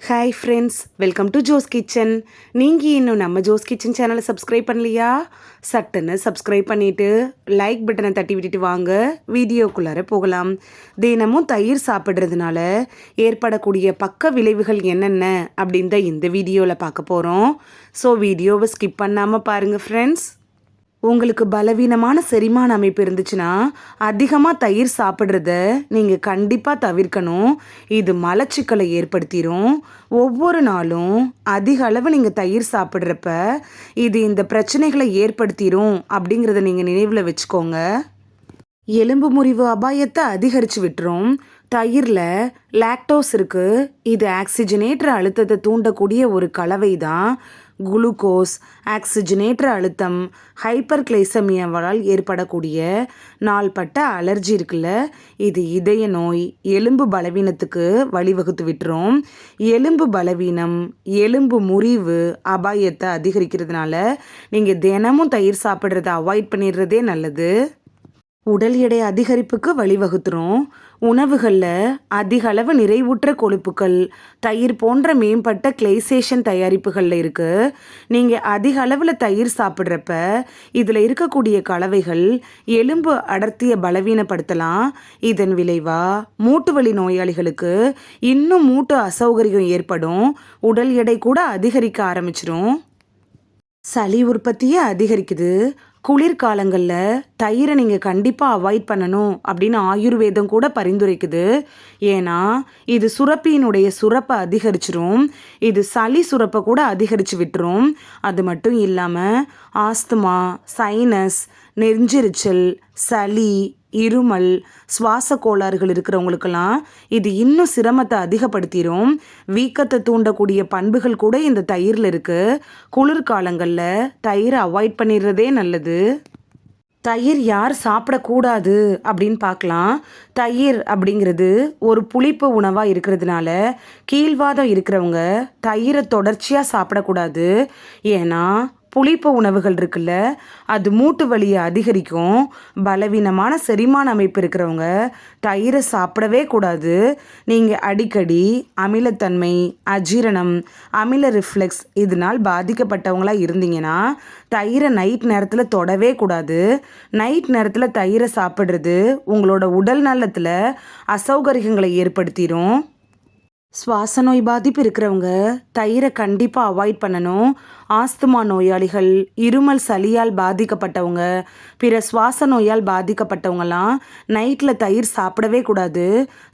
Hi friends, welcome to Jo's kitchen. நீங்கள் இன்னும் நம்ம ஜோஸ் கிச்சன் சேனலை சப்ஸ்கிரைப் பண்ணலையா? சட்டுன்னு சப்ஸ்கிரைப் பண்ணிவிட்டு லைக் பட்டனை தட்டி விட்டுட்டு வாங்க வீடியோக்குள்ளார போகலாம். தினமும் தயிர் சாப்பிட்றதுனால ஏற்படக்கூடிய பக்க விளைவுகள் என்னென்ன அப்படின்னு தான் இந்த வீடியோவில் பார்க்க போகிறோம். ஸோ வீடியோவை ஸ்கிப் பண்ணாமல் பாருங்கள் ஃப்ரெண்ட்ஸ். உங்களுக்கு பலவீனமான செரிமான அமைப்பு இருந்துச்சுன்னா அதிகமாக தயிர் சாப்பிட்றத நீங்கள் கண்டிப்பாக தவிர்க்கணும். இது மலச்சிக்கலை ஏற்படுத்திடும். ஒவ்வொரு நாளும் அதிக அளவு நீங்கள் தயிர் சாப்பிட்றப்ப இது இந்த பிரச்சனைகளை ஏற்படுத்திடும் அப்படிங்கிறத நீங்கள் நினைவில் வச்சுக்கோங்க. எலும்பு முறிவு அபாயத்தை அதிகரித்து விட்டுரும். தயிரில் லாக்டோஸ் இருக்குது. இது ஆக்சிஜனேற்ற அழுத்தத்தை தூண்டக்கூடிய ஒரு கலவை தான். குளுக்கோஸ், ஆக்சிஜனேற்ற அழுத்தம், ஹைப்பர் கிளைசமியாவால் ஏற்படக்கூடிய நாள்பட்ட அலர்ஜி இருக்குல்ல, இது இதய நோய், எலும்பு பலவீனத்துக்கு வழிவகுத்து விட்டுரும். எலும்பு பலவீனம், எலும்பு முறிவு அபாயத்தை அதிகரிக்கிறதுனால நீங்கள் தினமும் தயிர் சாப்பிட்றத அவாய்ட் பண்ணிடுறதே நல்லது. உடல் எடை அதிகரிப்புக்கு வழிவகுத்துரும். உணவுகளில் அதிக அளவு நிறைவுற்ற கொழுப்புக்கள், தயிர் போன்ற மேம்பட்ட கிளைசேஷன் தயாரிப்புகளில் இருக்குது. நீங்கள் அதிக அளவில் தயிர் சாப்பிட்றப்ப இதில் இருக்கக்கூடிய கலவைகள் எலும்பு அடர்த்தியை பலவீனப்படுத்தலாம். இதன் விளைவாக மூட்டு வலி நோயாளிகளுக்கு இன்னும் மூட்டு அசௌகரியம் ஏற்படும். உடல் எடை கூட அதிகரிக்க ஆரம்பிச்சிடும். சளி உற்பத்தியை அதிகரிக்குது. குளிர்காலங்களில் தயிரை நீங்கள் கண்டிப்பாக அவாய்ட் பண்ணணும் அப்படின்னு ஆயுர்வேதம் கூட பரிந்துரைக்குது. ஏன்னா இது சுரப்பியினுடைய சுரப்பை அதிகரிச்சிரும். இது சளி சுரப்பை கூட அதிகரித்து விட்டுரும். அது மட்டும் இல்லாமல் ஆஸ்துமா, சைனஸ், நெஞ்செரிச்சல், சளி, இருமல், சுவாச கோளாறுகள் இருக்கிறவங்களுக்கெல்லாம் இது இன்னும் சிரமத்தை அதிகப்படுத்திடும். வீக்கத்தை தூண்டக்கூடிய பண்புகள் கூட இந்த தயிரில் இருக்குது. குளிர்காலங்களில் தயிரை அவாய்ட் பண்ணிடுறதே நல்லது. தயிர் யார் சாப்பிடக்கூடாது அப்படின்னு பார்க்கலாம். தயிர் அப்படிங்கிறது ஒரு புளிப்பு உணவாக இருக்கிறதுனால கீழ்வாதம் இருக்கிறவங்க தயிரை தொடர்ச்சியாக சாப்பிடக்கூடாது. ஏன்னா புளிப்பு உணவுகள் இருக்குல்ல, அது மூட்டு வலியை அதிகரிக்கும். பலவீனமான செரிமான அமைப்பு இருக்கிறவங்க தயிரை சாப்பிடவே கூடாது. நீங்கள் அடிக்கடி அமிலத்தன்மை, அஜீரணம், அமில ரிஃப்ளெக்ஸ் இதனால் பாதிக்கப்பட்டவங்களாக இருந்தீங்கன்னா தயிரை நைட் நேரத்தில் தொடவே கூடாது. நைட் நேரத்தில் தயிரை சாப்பிட்றது உங்களோட உடல் நலத்தில் அசௌகரியங்களை ஏற்படுத்திடும். சுவாச நோய் பாதிப்பு இருக்கிறவங்க தயிரை கண்டிப்பாக அவாய்ட் பண்ணணும். ஆஸ்துமா நோயாளிகள், இருமல் சளியால் பாதிக்கப்பட்டவங்க, பிற சுவாச நோயால் பாதிக்கப்பட்டவங்கலாம் நைட்டில் தயிர் சாப்பிடவே கூடாது.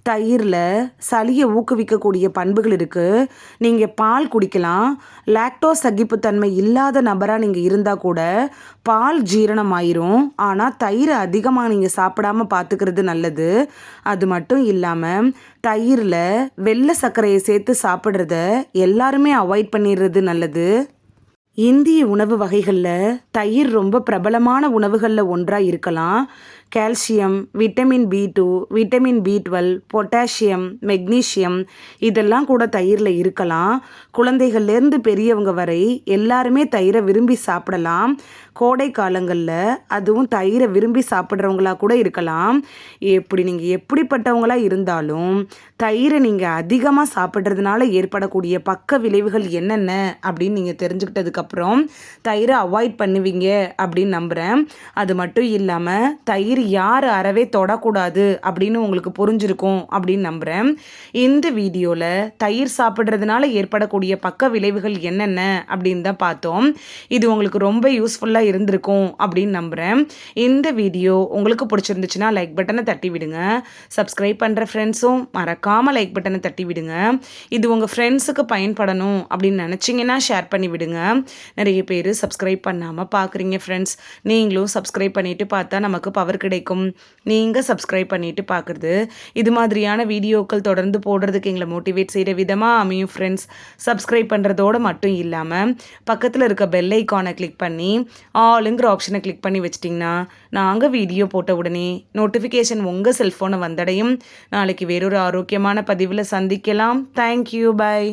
தயிரில் சளியை ஊக்குவிக்கக்கூடிய பண்புகள் இருக்குது. நீங்கள் பால் குடிக்கலாம். லாக்டோஸ் சகிப்புத்தன்மை இல்லாத நபராக நீங்கள் இருந்தால் கூட பால் ஜீரணம் ஆயிரும். ஆனால் தயிரை அதிகமாக நீங்கள் சாப்பிடாமல் பார்த்துக்கிறது நல்லது. அது மட்டும் இல்லாமல் தயிரில் வெள்ளை சர்க்கரையை சேர்த்து சாப்பிட்றத எல்லாருமே அவாய்ட் பண்ணிடுறது நல்லது. இந்திய உணவு வகைகளில் தயிர் ரொம்ப பிரபலமான உணவுகளில் ஒன்றாக இருக்கலாம். Calcium, vitamin B2, vitamin B12, potassium, magnesium இதெல்லாம் கூட தயிரில் இருக்கலாம். குழந்தைகள்லேருந்து பெரியவங்க வரை எல்லாருமே தயிரை விரும்பி சாப்பிடலாம். கோடை காலங்களில் அதுவும் தயிரை விரும்பி சாப்பிட்றவங்களா கூட இருக்கலாம். நீங்கள் எப்படிப்பட்டவங்களாக இருந்தாலும் தயிரை நீங்கள் அதிகமாக சாப்பிட்றதுனால ஏற்படக்கூடிய பக்க விளைவுகள் என்னென்ன அப்படின்னு நீங்கள் தெரிஞ்சுக்கிட்டதுக்கப்புறம் தயிரை அவாய்ட் பண்ணுவீங்க அப்படின்னு நம்புகிறேன். அது மட்டும் இல்லாமல் தயிர் யார் அறவே தொடக்கூடாது அப்படின்னு உங்களுக்கு புரிஞ்சிருக்கும் அப்படின்னு நம்புகிறேன். இந்த வீடியோவில் தயிர் சாப்பிட்றதுனால ஏற்படக்கூடிய பக்க விளைவுகள் என்னென்ன அப்படின்னு தான் பார்த்தோம். இது உங்களுக்கு ரொம்ப யூஸ்ஃபுல்லாக இருந்திருக்கும் அப்படின்னு நம்புகிறேன். இந்த வீடியோ உங்களுக்கு பிடிச்சிருந்துச்சுன்னா லைக் பட்டனை தட்டி விடுங்க. சப்ஸ்கிரைப் பண்ணுற ஃப்ரெண்ட்ஸும் மறக்காமல் லைக் பட்டனை தட்டி விடுங்க. இது உங்கள் ஃப்ரெண்ட்ஸுக்கு பயன்படணும் அப்படின்னு நினச்சிங்கன்னா ஷேர் பண்ணி விடுங்க. நிறைய பேர் சப்ஸ்கிரைப் பண்ணாமல் பார்க்குறீங்க ஃப்ரெண்ட்ஸ். நீங்களும் சப்ஸ்கிரைப் பண்ணிவிட்டு பார்த்தா நமக்கு பவர் கிடைக்கும். நீங்கள் சப்ஸ்கிரைப் பண்ணிவிட்டு பார்க்குறது இது மாதிரியான வீடியோக்கள் தொடர்ந்து போடுறதுக்கு எங்களை மோட்டிவேட் செய்கிற விதமாக அமையும் ஃப்ரெண்ட்ஸ். சப்ஸ்கிரைப் பண்ணுறதோடு மட்டும் இல்லாமல் பக்கத்தில் இருக்க பெல் ஐக்கானை கிளிக் பண்ணி ஆளுங்கிற ஆப்ஷனை கிளிக் பண்ணி வச்சிட்டிங்கன்னா நாங்கள் வீடியோ போட்ட உடனே நோட்டிஃபிகேஷன் உங்கள் செல்ஃபோனை வந்தடையும். நாளைக்கு வேறொரு ஆரோக்கியமான பதிவில் சந்திக்கலாம். Thank you, by.